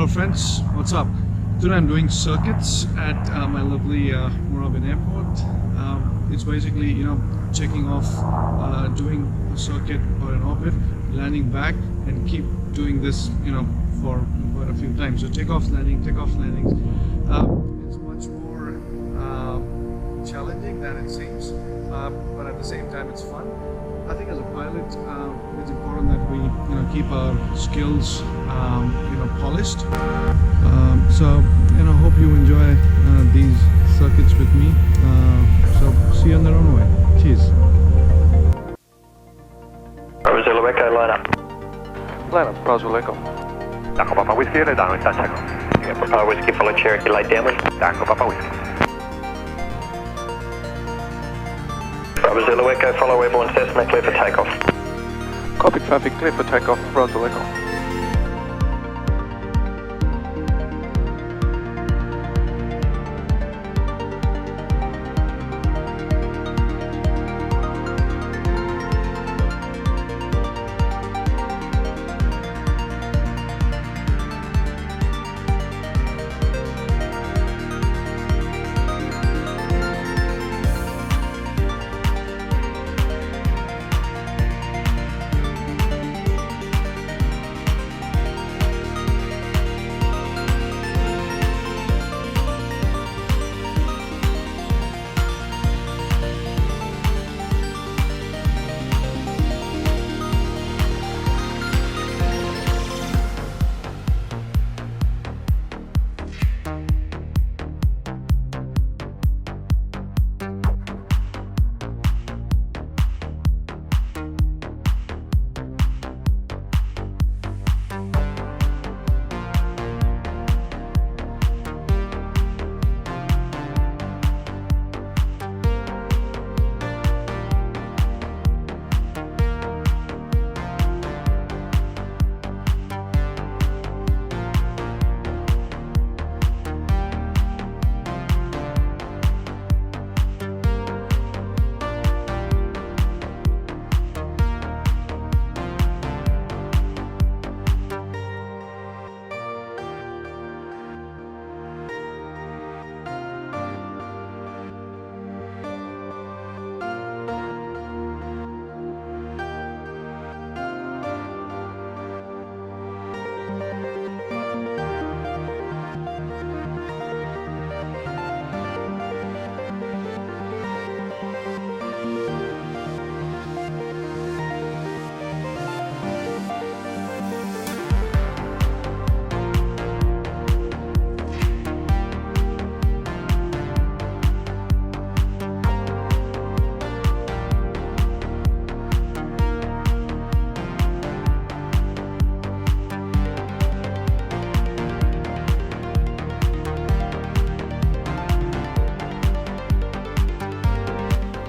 Hello friends, what's up? Today I'm doing circuits at my lovely Moorabbin airport. It's basically, checking off, doing a circuit or an orbit, landing back, and keep doing this, for quite a few times. So takeoff, landings. It's much more challenging than it seems, but at the same time it's fun. I think as a pilot, it's important that we, keep our skills, polished. So, hope you enjoy these circuits with me. So, see you on the runway. Cheers. Bravo Echo, line up. Line up, Bravo Echo. Tango Papa Whiskey, down with that tackle. Papa Whiskey, follow Cherokee, light downwind. Tango Papa Whiskey. Bravo Echo, follow airborne Cessna, clear for takeoff. Copy traffic, clear for takeoff, Bravo Echo.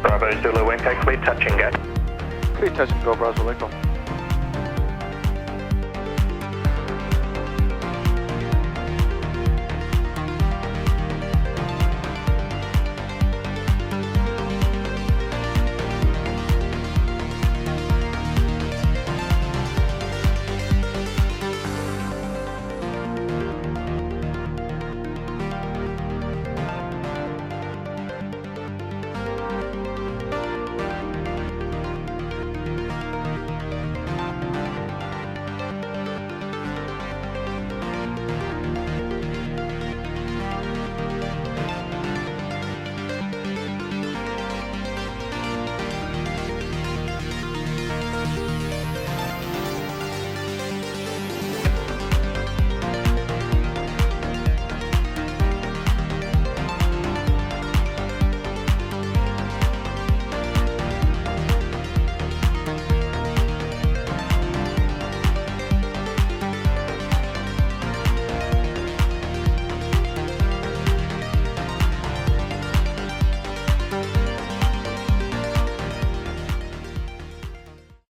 Bravo Zulu Echo, clear touch and go. Clear touch and go, Bravo Echo.